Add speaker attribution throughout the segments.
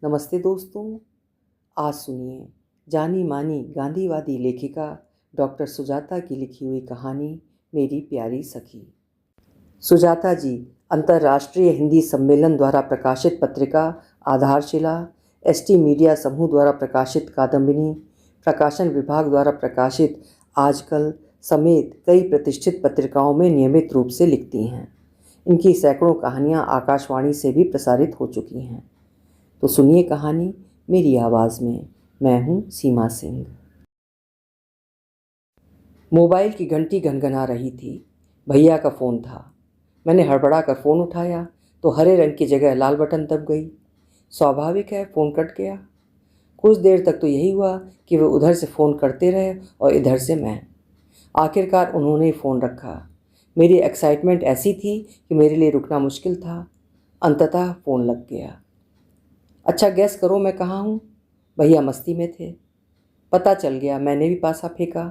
Speaker 1: नमस्ते दोस्तों। आज सुनिए जानी मानी गांधीवादी लेखिका डॉक्टर सुजाता की लिखी हुई कहानी मेरी प्यारी सखी। सुजाता जी अंतर्राष्ट्रीय हिंदी सम्मेलन द्वारा प्रकाशित पत्रिका आधारशिला, एसटी मीडिया समूह द्वारा प्रकाशित कादम्बिनी, प्रकाशन विभाग द्वारा प्रकाशित आजकल समेत कई प्रतिष्ठित पत्रिकाओं में नियमित रूप से लिखती हैं। इनकी सैकड़ों कहानियाँ आकाशवाणी से भी प्रसारित हो चुकी हैं। तो सुनिए कहानी मेरी आवाज़ में। मैं हूँ सीमा सिंह। मोबाइल की घंटी घनघना रही थी। भैया का फ़ोन था। मैंने हड़बड़ा कर फ़ोन उठाया तो हरे रंग की जगह लाल बटन दब गई। स्वाभाविक है, फ़ोन कट गया। कुछ देर तक तो यही हुआ कि वे उधर से फ़ोन करते रहे और इधर से मैं। आखिरकार उन्होंने ही फ़ोन रखा। मेरी एक्साइटमेंट ऐसी थी कि मेरे लिए रुकना मुश्किल था। अंततः फ़ोन लग गया। अच्छा गैस करो मैं कहाँ हूँ। भैया मस्ती में थे। पता चल गया, मैंने भी पासा फेंका।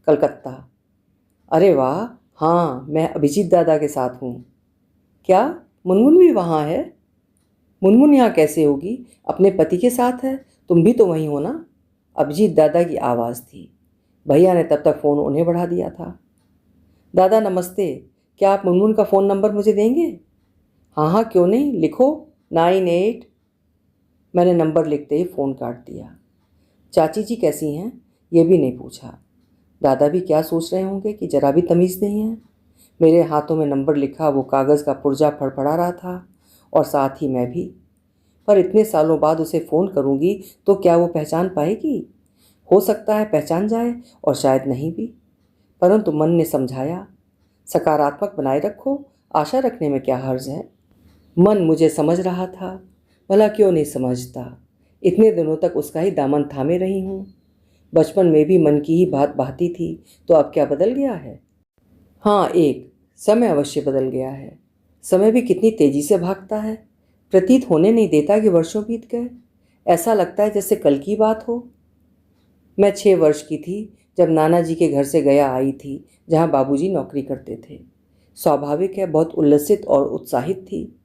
Speaker 1: कलकत्ता। अरे वाह, हाँ मैं अभिजीत दादा के साथ हूँ। क्या मुनमुन भी वहाँ है? मुनमुन यहाँ कैसे होगी? अपने पति के साथ है। तुम भी तो वहीं हो ना? अभिजीत दादा की आवाज़ थी। भैया ने तब तक फ़ोन उन्हें बढ़ा दिया था। दादा नमस्ते, क्या आप मुनमुन का फ़ोन नंबर मुझे देंगे? हाँ हाँ क्यों नहीं, लिखो 98। मैंने नंबर लिखते ही फ़ोन काट दिया। चाची जी कैसी हैं ये भी नहीं पूछा। दादा भी क्या सोच रहे होंगे कि जरा भी तमीज़ नहीं है। मेरे हाथों में नंबर लिखा वो कागज़ का पुर्जा फड़फड़ा रहा था और साथ ही मैं भी। पर इतने सालों बाद उसे फ़ोन करूँगी तो क्या वो पहचान पाएगी? हो सकता है पहचान जाए और शायद नहीं भी। परंतु मन ने समझाया, सकारात्मक बनाए रखो, आशा रखने में क्या हर्ज है। मन मुझे समझ रहा था, भला क्यों नहीं समझता। इतने दिनों तक उसका ही दामन थामे रही हूँ। बचपन में भी मन की ही बात बहती थी, तो अब क्या बदल गया है? हाँ, एक समय अवश्य बदल गया है। समय भी कितनी तेजी से भागता है। प्रतीत होने नहीं देता कि वर्षों बीत गए। ऐसा लगता है जैसे कल की बात हो। मैं 6 वर्ष की थी जब नाना जी के घर से गया आई थी, जहाँ बाबूजी नौकरी करते थे। स्वाभाविक है, बहुत उल्लसित और उत्साहित थी।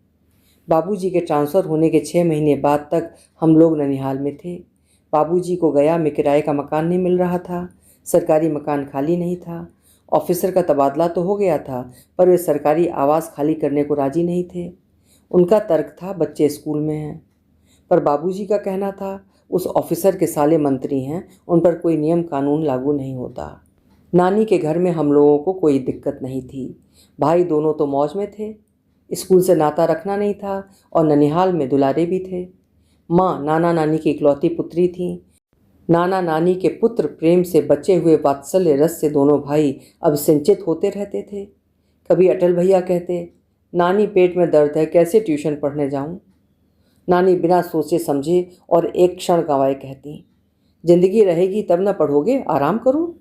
Speaker 1: बाबूजी के ट्रांसफ़र होने के 6 महीने बाद तक हम लोग ननिहाल में थे। बाबूजी को गया में किराए का मकान नहीं मिल रहा था। सरकारी मकान खाली नहीं था। ऑफिसर का तबादला तो हो गया था, पर वे सरकारी आवास खाली करने को राजी नहीं थे। उनका तर्क था बच्चे स्कूल में हैं। पर बाबूजी का कहना था उस ऑफिसर के साले मंत्री हैं, उन पर कोई नियम कानून लागू नहीं होता। नानी के घर में हम लोगों को कोई दिक्कत नहीं थी। भाई दोनों तो मौज में थे। स्कूल से नाता रखना नहीं था और ननिहाल में दुलारे भी थे। माँ नाना नानी की इकलौती पुत्री थी। नाना नानी के पुत्र प्रेम से बचे हुए वात्सल्य रस से दोनों भाई अब सिंचित होते रहते थे। कभी अटल भैया कहते, नानी पेट में दर्द है, कैसे ट्यूशन पढ़ने जाऊं? नानी बिना सोचे समझे और एक क्षण गंवाए कहती, जिंदगी रहेगी तब न पढ़ोगे, आराम करो।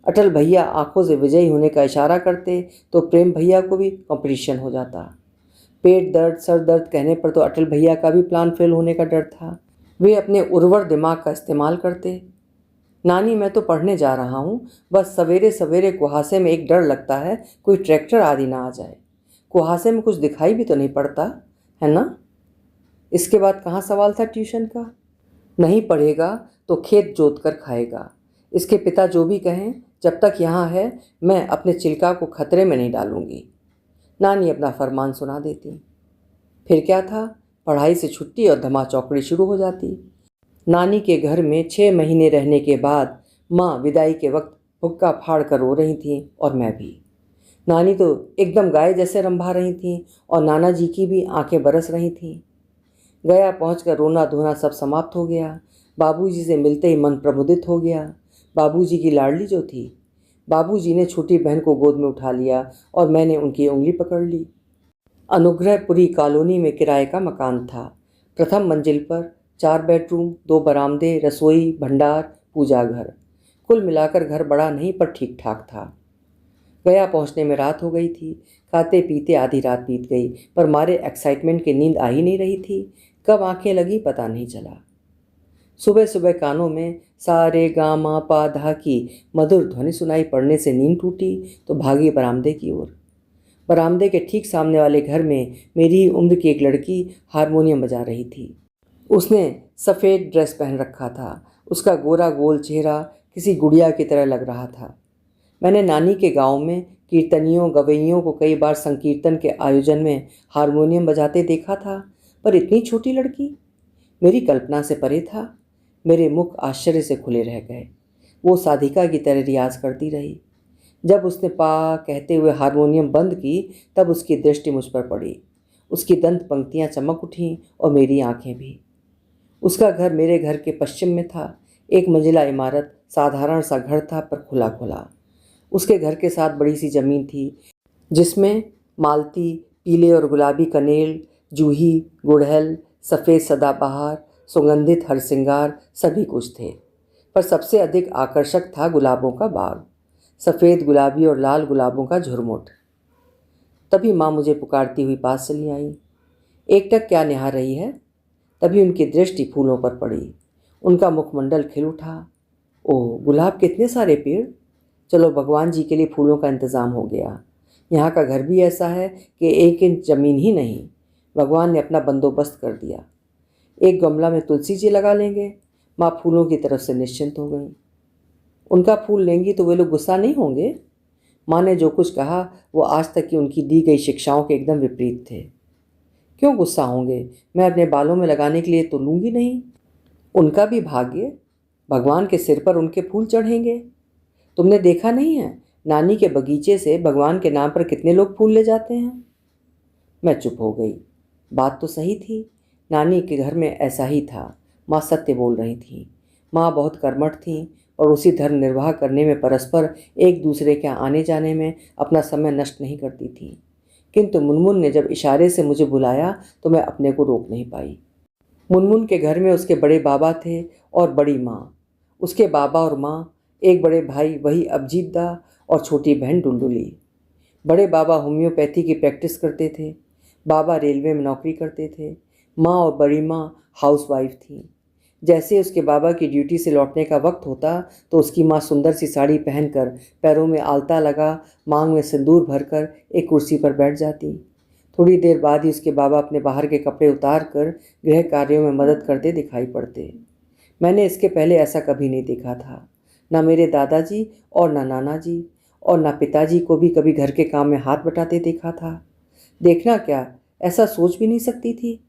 Speaker 1: अटल भैया आंखों से विजयी होने का इशारा करते तो प्रेम भैया को भी कंपटीशन हो जाता। पेट दर्द सर दर्द कहने पर तो अटल भैया का भी प्लान फेल होने का डर था। वे अपने उर्वर दिमाग का इस्तेमाल करते। नानी मैं तो पढ़ने जा रहा हूँ, बस सवेरे सवेरे कुहासे में एक डर लगता है कोई ट्रैक्टर आदि ना आ जाए। कुहासे में कुछ दिखाई भी तो नहीं पड़ता है ना। इसके बाद कहाँ सवाल था ट्यूशन का। नहीं पढ़ेगा तो खेत जोत कर खाएगा। इसके पिता जो भी कहें, जब तक यहाँ है मैं अपने चिल्का को खतरे में नहीं डालूंगी। नानी अपना फरमान सुना देती। फिर क्या था, पढ़ाई से छुट्टी और धमा चौकड़ी शुरू हो जाती। नानी के घर में 6 महीने रहने के बाद माँ विदाई के वक्त हुक्का फाड़ कर रो रही थी और मैं भी। नानी तो एकदम गाय जैसे रंभा रही थी और नाना जी की भी आंखें बरस रही थीं। गया पहुंचकर रोना धोना सब समाप्त हो गया। बाबूजी से मिलते ही मन प्रमुदित हो गया। बाबूजी की लाडली जो थी। बाबूजी ने छोटी बहन को गोद में उठा लिया और मैंने उनकी उंगली पकड़ ली। अनुग्रहपुरी कॉलोनी में किराए का मकान था। प्रथम मंजिल पर 4 बेडरूम, 2 बरामदे, रसोई, भंडार, पूजा घर। कुल मिलाकर घर बड़ा नहीं पर ठीक ठाक था। गया पहुंचने में रात हो गई थी। खाते पीते आधी रात बीत गई, पर मारे एक्साइटमेंट की नींद आ ही नहीं रही थी। कब आंखें लगी पता नहीं चला। सुबह सुबह कानों में सा रे गा मा पा धा की मधुर ध्वनि सुनाई पड़ने से नींद टूटी तो भागी बरामदे की ओर। बरामदे के ठीक सामने वाले घर में मेरी ही उम्र की एक लड़की हारमोनियम बजा रही थी। उसने सफ़ेद ड्रेस पहन रखा था। उसका गोरा गोल चेहरा किसी गुड़िया की तरह लग रहा था। मैंने नानी के गांव में कीर्तनियों गवैयों को कई बार संकीर्तन के आयोजन में हारमोनियम बजाते देखा था, पर इतनी छोटी लड़की मेरी कल्पना से परे था। मेरे मुख आश्चर्य से खुले रह गए। वो साधिका की तरह रियाज करती रही। जब उसने पा कहते हुए हारमोनियम बंद की, तब उसकी दृष्टि मुझ पर पड़ी। उसकी दंत पंक्तियां चमक उठीं और मेरी आंखें भी। उसका घर मेरे घर के पश्चिम में था। एक मंजिला इमारत, साधारण सा घर था, पर खुला खुला। उसके घर के साथ बड़ी सी जमीन थी, जिसमें मालती, पीले और गुलाबी कनेल, जूही, गुड़हल, सफ़ेद सदाबहार, सुगंधित हरसिंगार सभी कुछ थे। पर सबसे अधिक आकर्षक था गुलाबों का बाग, सफ़ेद गुलाबी और लाल गुलाबों का झुरमुट। तभी माँ मुझे पुकारती हुई पास चली आई। एकटक क्या निहार रही है? तभी उनकी दृष्टि फूलों पर पड़ी। उनका मुखमंडल खिल उठा। ओह, गुलाब के इतने सारे पेड़! चलो, भगवान जी के लिए फूलों का इंतज़ाम हो गया। यहाँ का घर भी ऐसा है कि 1 इंच ज़मीन ही नहीं, भगवान ने अपना बंदोबस्त कर दिया। एक गमला में तुलसी जी लगा लेंगे। माँ फूलों की तरफ से निश्चिंत हो गई। उनका फूल लेंगी तो वे लोग गुस्सा नहीं होंगे? माँ ने जो कुछ कहा वो आज तक की उनकी दी गई शिक्षाओं के एकदम विपरीत थे। क्यों गुस्सा होंगे? मैं अपने बालों में लगाने के लिए तो लूँगी नहीं। उनका भी भाग्य, भगवान के सिर पर उनके फूल चढ़ेंगे। तुमने देखा नहीं है नानी के बगीचे से भगवान के नाम पर कितने लोग फूल ले जाते हैं? मैं चुप हो गई। बात तो सही थी, नानी के घर में ऐसा ही था। माँ सत्य बोल रही थी। माँ बहुत कर्मठ थी और उसी धर्म निर्वाह करने में परस्पर एक दूसरे के आने जाने में अपना समय नष्ट नहीं करती थी। किंतु मुनमुन ने जब इशारे से मुझे बुलाया तो मैं अपने को रोक नहीं पाई। मुनमुन के घर में उसके बड़े बाबा थे और बड़ी माँ। उसके बाबा और माँ, एक बड़े भाई वही अबजीत और छोटी बहन डुलडुली। बड़े बाबा होम्योपैथी की प्रैक्टिस करते थे। बाबा रेलवे में नौकरी करते थे। माँ और बड़ी माँ हाउसवाइफ थी। जैसे उसके बाबा की ड्यूटी से लौटने का वक्त होता तो उसकी माँ सुंदर सी साड़ी पहनकर, पैरों में आलता लगा, मांग में सिंदूर भरकर एक कुर्सी पर बैठ जाती। थोड़ी देर बाद ही उसके बाबा अपने बाहर के कपड़े उतार कर गृह कार्यों में मदद करते दिखाई पड़ते। मैंने इसके पहले ऐसा कभी नहीं देखा था। ना मेरे दादाजी और ना नाना जी और ना पिताजी को भी कभी घर के काम में हाथ बटाते देखा था। देखना क्या, ऐसा सोच भी नहीं सकती थी।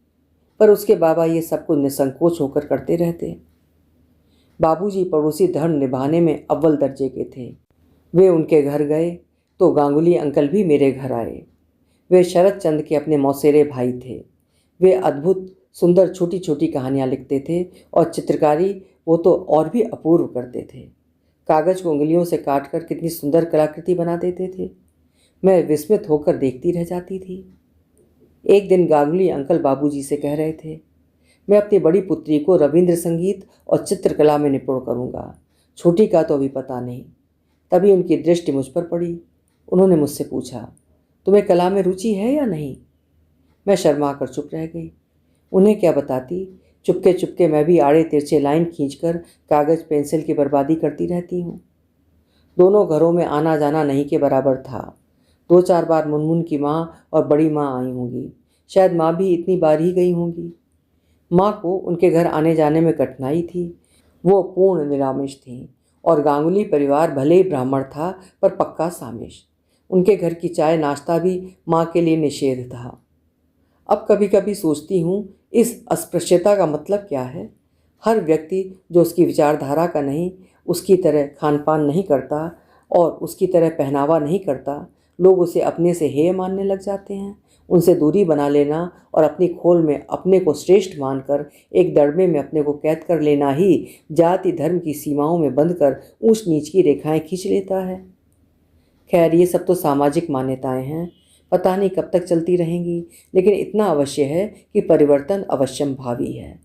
Speaker 1: पर उसके बाबा ये सब कुछ निसंकोच होकर करते रहते। बाबूजी पड़ोसी धर्म निभाने में अव्वल दर्जे के थे। वे उनके घर गए तो गांगुली अंकल भी मेरे घर आए। वे शरद चंद्र के अपने मौसेरे भाई थे। वे अद्भुत सुंदर छोटी छोटी कहानियाँ लिखते थे और चित्रकारी वो तो और भी अपूर्व करते थे। कागज़ को उंगलियों से काटकर कितनी सुंदर कलाकृति बना देते थे। मैं विस्मित होकर देखती रह जाती थी। एक दिन गांगुली अंकल बाबूजी से कह रहे थे, मैं अपनी बड़ी पुत्री को रविंद्र संगीत और चित्रकला में निपुण करूँगा। छोटी का तो अभी पता नहीं। तभी उनकी दृष्टि मुझ पर पड़ी। उन्होंने मुझसे पूछा, तुम्हें कला में रुचि है या नहीं? मैं शर्मा कर चुप रह गई। उन्हें क्या बताती। चुपके चुपके मैं भी आड़े तिरछे लाइन खींचकर कागज़ पेंसिल की बर्बादी करती रहती हूँ। दोनों घरों में आना जाना नहीं के बराबर था। 2-4 बार मुनमुन की माँ और बड़ी माँ आई होंगी। शायद माँ भी इतनी बार ही गई होंगी। माँ को उनके घर आने जाने में कठिनाई थी। वो पूर्ण निरामिष थीं और गांगुली परिवार भले ही ब्राह्मण था, पर पक्का सामिश। उनके घर की चाय नाश्ता भी माँ के लिए निषेध था। अब कभी कभी सोचती हूँ, इस अस्पृश्यता का मतलब क्या है? हर व्यक्ति जो उसकी विचारधारा का नहीं, उसकी तरह खान पान नहीं करता और उसकी तरह पहनावा नहीं करता, लोग उसे अपने से हेय मानने लग जाते हैं। उनसे दूरी बना लेना और अपनी खोल में अपने को श्रेष्ठ मानकर एक दड़बे में अपने को कैद कर लेना ही जाति धर्म की सीमाओं में बंधकर ऊंच नीच की रेखाएं खींच लेता है। खैर, ये सब तो सामाजिक मान्यताएं हैं, पता नहीं कब तक चलती रहेंगी, लेकिन इतना अवश्य है कि परिवर्तन अवश्यम भावी है।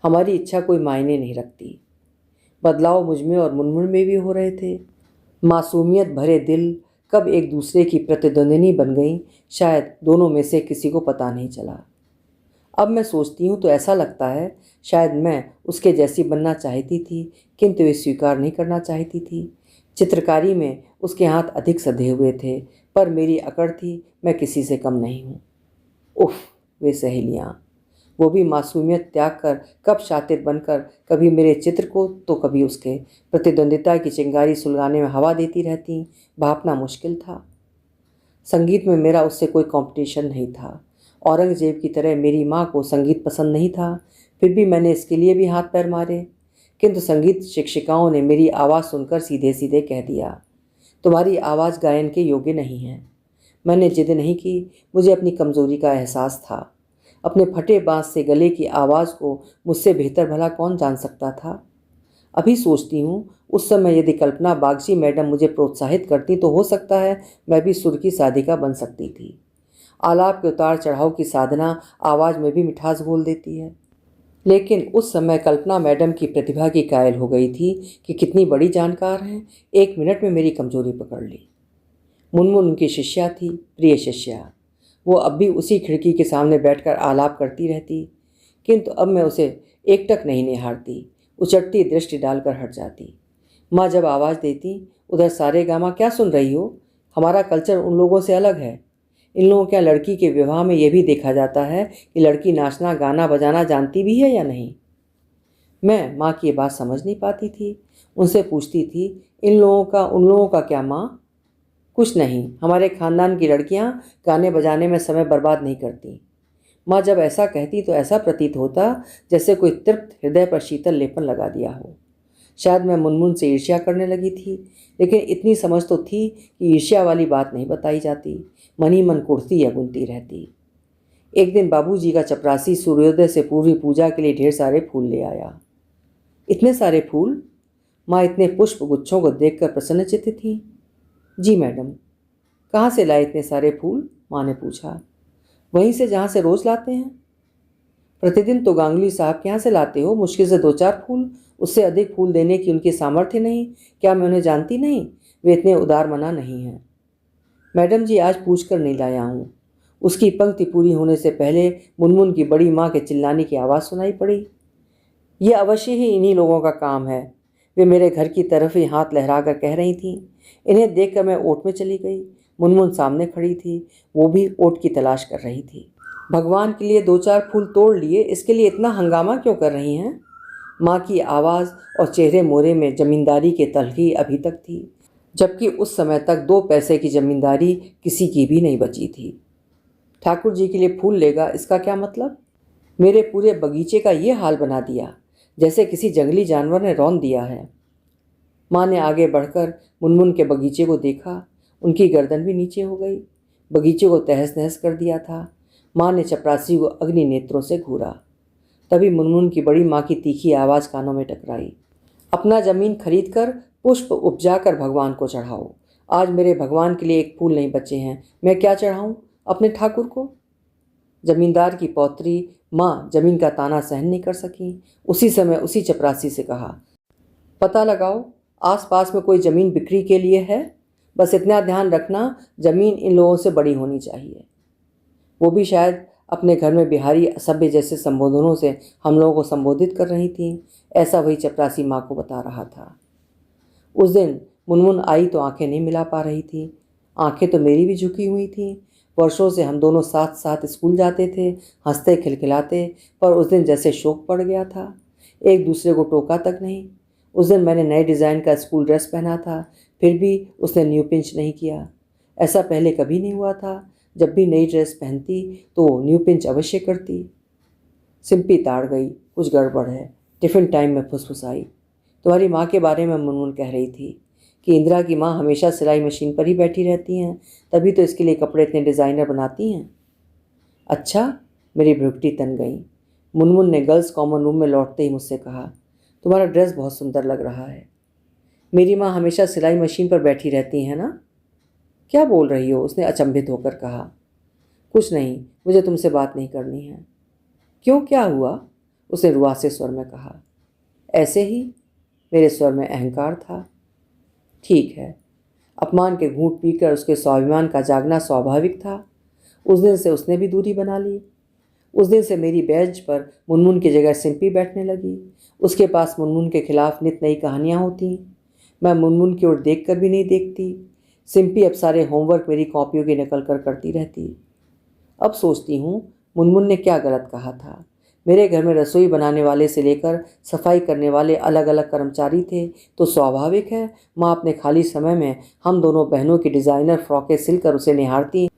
Speaker 1: हमारी इच्छा कोई मायने नहीं रखती। बदलाव मुझमें और मुनमुन में भी हो रहे थे। मासूमियत भरे दिल कब एक दूसरे की प्रतिद्वंदिनी बन गई, शायद दोनों में से किसी को पता नहीं चला। अब मैं सोचती हूँ तो ऐसा लगता है शायद मैं उसके जैसी बनना चाहती थी, किंतु वे स्वीकार नहीं करना चाहती थी। चित्रकारी में उसके हाथ अधिक सधे हुए थे, पर मेरी अकड़ थी, मैं किसी से कम नहीं हूँ। उफ, वे सहेलियाँ! वो भी मासूमियत त्याग कर कब शातिर बनकर कभी मेरे चित्र को तो कभी उसके प्रतिद्वंदिता की चिंगारी सुलगाने में हवा देती रहती, भापना मुश्किल था। संगीत में मेरा उससे कोई कंपटीशन नहीं था। औरंगजेब की तरह मेरी माँ को संगीत पसंद नहीं था, फिर भी मैंने इसके लिए भी हाथ पैर मारे। किंतु संगीत शिक्षिकाओं ने मेरी आवाज़ सुनकर सीधे सीधे कह दिया, तुम्हारी आवाज़ गायन के योग्य नहीं है। मैंने जिद नहीं की, मुझे अपनी कमज़ोरी का एहसास था। अपने फटे बाँस से गले की आवाज़ को मुझसे बेहतर भला कौन जान सकता था। अभी सोचती हूँ, उस समय यदि कल्पना बागची मैडम मुझे प्रोत्साहित करती तो हो सकता है मैं भी सुर की साधिका बन सकती थी। आलाप के उतार चढ़ाव की साधना आवाज़ में भी मिठास घोल देती है। लेकिन उस समय कल्पना मैडम की प्रतिभा की कायल हो गई थी कि कितनी बड़ी जानकार हैं, 1 मिनट में मेरी कमजोरी पकड़ ली। मुनमुन उनकी शिष्या थी, प्रिय शिष्या। वो अब भी उसी खिड़की के सामने बैठकर आलाप करती रहती, किंतु अब मैं उसे एकटक नहीं निहारती, उचटती दृष्टि डालकर हट जाती। माँ जब आवाज़ देती, उधर सारे गामा क्या सुन रही हो, हमारा कल्चर उन लोगों से अलग है। इन लोगों के लड़की के विवाह में यह भी देखा जाता है कि लड़की नाचना गाना बजाना जानती भी है या नहीं। मैं माँ की ये बात समझ नहीं पाती थी। उनसे पूछती थी, इन लोगों का उन लोगों का क्या माँ? कुछ नहीं, हमारे खानदान की लड़कियाँ गाने बजाने में समय बर्बाद नहीं करती। माँ जब ऐसा कहती तो ऐसा प्रतीत होता जैसे कोई तृप्त हृदय पर शीतल लेपन लगा दिया हो। शायद मैं मुनमुन से ईर्ष्या करने लगी थी, लेकिन इतनी समझ तो थी कि ईर्ष्या वाली बात नहीं बताई जाती, मन ही मन कुढ़ती या गुनती रहती। एक दिन बाबूजी का चपरासी सूर्योदय से पूर्व पूजा के लिए ढेर सारे फूल ले आया। इतने सारे फूल? माँ इतने पुष्प गुच्छों को देखकर प्रसन्नचित्त थी। जी मैडम। कहाँ से लाए इतने सारे फूल? माँ ने पूछा। वहीं से जहाँ से रोज लाते हैं। प्रतिदिन तो गांगुली साहब के यहाँ से लाते हो, मुश्किल से 2-4 फूल, उससे अधिक फूल देने की उनकी सामर्थ्य नहीं। क्या मैं उन्हें जानती नहीं? वे इतने उदार मना नहीं हैं। मैडम जी, आज पूछ कर नहीं लाया हूँ। उसकी पंक्ति पूरी होने से पहले मुनमुन की बड़ी माँ के चिल्लाने की आवाज़ सुनाई पड़ी। ये अवश्य ही इन्हीं लोगों का काम है। वे मेरे घर की तरफ ही हाथ लहरा कर कह रही थीं। इन्हें देखकर मैं ओट में चली गई। मुनमुन सामने खड़ी थी, वो भी ओट की तलाश कर रही थी। भगवान के लिए 2-4 फूल तोड़ लिए, इसके लिए इतना हंगामा क्यों कर रही हैं? माँ की आवाज़ और चेहरे मोरे में जमींदारी के तलखी अभी तक थी, जबकि उस समय तक 2 पैसे की जमींदारी किसी की भी नहीं बची थी। ठाकुर जी के लिए फूल लेगा, इसका क्या मतलब? मेरे पूरे बगीचे का ये हाल बना दिया, जैसे किसी जंगली जानवर ने रौंद दिया है। माँ ने आगे बढ़कर मुनमुन के बगीचे को देखा। उनकी गर्दन भी नीचे हो गई। बगीचे को तहस नहस कर दिया था। माँ ने चपरासी को अग्नि नेत्रों से घूरा। तभी मुनमुन की बड़ी माँ की तीखी आवाज़ कानों में टकराई। अपना ज़मीन खरीद कर पुष्प उपजा कर भगवान को चढ़ाओ। आज मेरे भगवान के लिए एक फूल नहीं बचे हैं, मैं क्या चढ़ाऊँ अपने ठाकुर को? जमींदार की पौत्री माँ जमीन का ताना सहन नहीं कर सकी। उसी समय उसी चपरासी से कहा, पता लगाओ आसपास में कोई ज़मीन बिक्री के लिए है। बस इतना ध्यान रखना, ज़मीन इन लोगों से बड़ी होनी चाहिए। वो भी शायद अपने घर में बिहारी असभ्य जैसे संबोधनों से हम लोगों को संबोधित कर रही थीं, ऐसा वही चपरासी माँ को बता रहा था। उस दिन मुनमुन आई तो आंखें नहीं मिला पा रही थी। आंखें तो मेरी भी झुकी हुई थीं। वर्षों से हम दोनों साथ साथ स्कूल जाते थे, हंसते खिलखिलाते, पर उस दिन जैसे शोक पड़ गया था। एक दूसरे को टोका तक नहीं। उस दिन मैंने नए डिज़ाइन का स्कूल ड्रेस पहना था, फिर भी उसने न्यू पिंच नहीं किया। ऐसा पहले कभी नहीं हुआ था। जब भी नई ड्रेस पहनती तो वो न्यू पिंच अवश्य करती। सिंपी ताड़ गई, कुछ गड़बड़ है। टिफ़िन टाइम में फुसफुसाई, तुम्हारी माँ के बारे में मुनमुन कह रही थी कि इंदिरा की माँ हमेशा सिलाई मशीन पर ही बैठी रहती हैं, तभी तो इसके लिए कपड़े इतने डिज़ाइनर बनाती हैं। अच्छा, मेरी भ्रुकुटी तन गई। मुनमुन ने गर्ल्स कॉमन रूम में लौटते ही मुझसे कहा, तुम्हारा ड्रेस बहुत सुंदर लग रहा है। मेरी माँ हमेशा सिलाई मशीन पर बैठी रहती हैं ना? क्या बोल रही हो? उसने अचंभित होकर कहा। कुछ नहीं, मुझे तुमसे बात नहीं करनी है। क्यों, क्या हुआ? उसने रुआसे स्वर में कहा। ऐसे ही, मेरे स्वर में अहंकार था। ठीक है। अपमान के घूंट पीकर उसके स्वाभिमान का जागना स्वाभाविक था। उस दिन से उसने भी दूरी बना ली। उस दिन से मेरी बेंच पर मुनमुन की जगह सिंपी बैठने लगी। उसके पास मुनमुन के खिलाफ नित नई कहानियाँ होती। मैं मुनमुन की ओर देख कर भी नहीं देखती। सिंपी अब सारे होमवर्क मेरी कॉपियों की नकल कर करती रहती। अब सोचती हूँ मुनमुन ने क्या गलत कहा था। मेरे घर में रसोई बनाने वाले से लेकर सफाई करने वाले अलग अलग कर्मचारी थे, तो स्वाभाविक है माँ अपने खाली समय में हम दोनों बहनों की डिज़ाइनर फ्रॉकें सिलकर उसे निहारती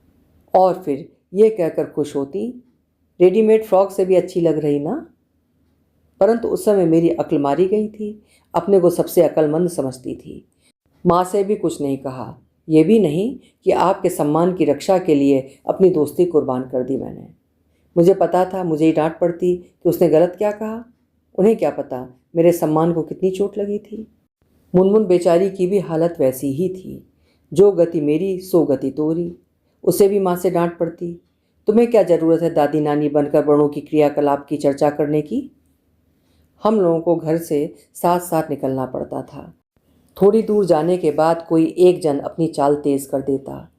Speaker 1: और फिर ये कहकर खुश होती, रेडीमेड फ्रॉक से भी अच्छी लग रही ना। परंतु उस समय मेरी अक्ल मारी गई थी, अपने को सबसे अक्लमंद समझती थी। माँ से भी कुछ नहीं कहा, यह भी नहीं कि आपके सम्मान की रक्षा के लिए अपनी दोस्ती कुर्बान कर दी मैंने। मुझे पता था मुझे ही डांट पड़ती कि उसने गलत क्या कहा। उन्हें क्या पता मेरे सम्मान को कितनी चोट लगी थी। मुनमुन बेचारी की भी हालत वैसी ही थी, जो गति मेरी सो गति तोरी। उसे भी माँ से डांट पड़ती, तुम्हें क्या ज़रूरत है दादी नानी बनकर बड़ों की क्रियाकलाप की चर्चा करने की। हम लोगों को घर से साथ साथ निकलना पड़ता था। थोड़ी दूर जाने के बाद कोई एक जन अपनी चाल तेज कर देता।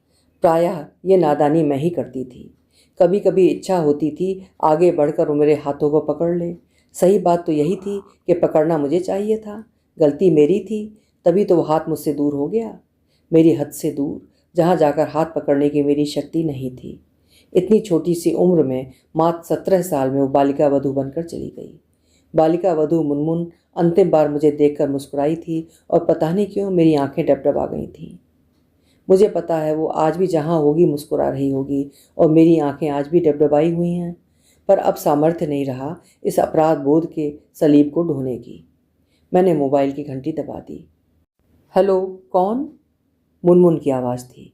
Speaker 1: प्रायः ये नादानी मैं ही करती थी। कभी कभी इच्छा होती थी आगे बढ़कर वो मेरे हाथों को पकड़ ले। सही बात तो यही थी कि पकड़ना मुझे चाहिए था, गलती मेरी थी, तभी तो वो हाथ मुझसे दूर हो गया, मेरी हद से दूर, जहाँ जाकर हाथ पकड़ने की मेरी शक्ति नहीं थी। इतनी छोटी सी उम्र में मात्र 17 साल में वो बालिका वधू बनकर चली गई। बालिका वधू मुनमुन अंतिम बार मुझे देखकर मुस्कुराई थी और पता नहीं क्यों मेरी आंखें डबडबा गई थीं। मुझे पता है वो आज भी जहाँ होगी मुस्कुरा रही होगी और मेरी आंखें आज भी डबडबाई हुई हैं, पर अब सामर्थ्य नहीं रहा इस अपराध बोध के सलीब को ढोने की। मैंने मोबाइल की घंटी दबा दी। हेलो, कौन? मुनमुन की आवाज़ थी।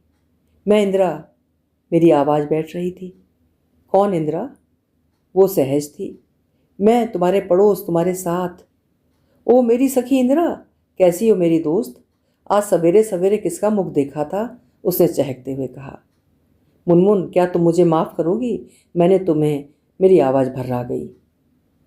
Speaker 1: मैं इंदिरा। मेरी आवाज़ बैठ रही थी। कौन इंदिरा? वो सहज थी। मैं तुम्हारे पड़ोस, तुम्हारे साथ। ओ मेरी सखी इंदिरा, कैसी हो मेरी दोस्त? आज सवेरे सवेरे किसका मुख देखा था? उसने चहकते हुए कहा। मुनमुन, क्या तुम मुझे माफ़ करोगी? मैंने तुम्हें। मेरी आवाज़ भर्रा गई।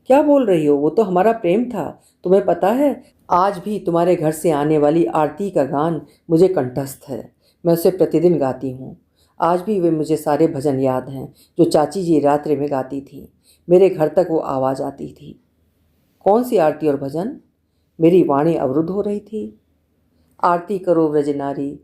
Speaker 1: क्या बोल रही हो? वो तो हमारा प्रेम था। तुम्हें पता है आज भी तुम्हारे घर से आने वाली आरती का गान मुझे कंठस्थ है। मैं उसे प्रतिदिन गाती हूँ। आज भी वे मुझे सारे भजन याद हैं जो चाची जी रात्रि में गाती थी। मेरे घर तक वो आवाज़ आती थी। कौन सी आरती और भजन? मेरी वाणी अवरुद्ध हो रही थी। आरती करो व्रज नारी,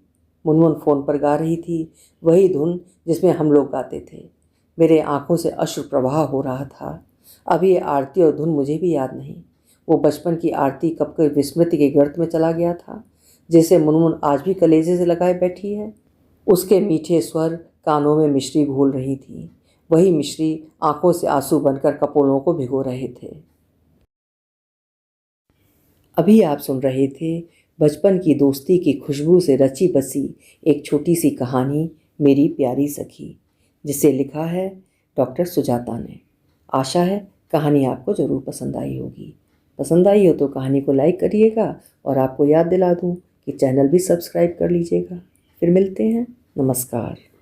Speaker 1: मुनमुन फ़ोन पर गा रही थी, वही धुन जिसमें हम लोग गाते थे। मेरे आंखों से अश्रु प्रवाह हो रहा था। अब ये आरती और धुन मुझे भी याद नहीं। वो बचपन की आरती कब के विस्मृति के गर्त में चला गया था, जैसे मुनमुन आज भी कलेजे से लगाए बैठी है। उसके मीठे स्वर कानों में मिश्री घोल रही थी। वही मिश्री आंखों से आंसू बनकर कपोलों को भिगो रहे थे। अभी आप सुन रहे थे बचपन की दोस्ती की खुशबू से रची बसी एक छोटी सी कहानी, मेरी प्यारी सखी, जिसे लिखा है डॉक्टर सुजाता ने। आशा है कहानी आपको ज़रूर पसंद आई होगी। पसंद आई हो तो कहानी को लाइक करिएगा और आपको याद दिला दूं कि चैनल भी सब्सक्राइब कर लीजिएगा। फिर मिलते हैं। नमस्कार।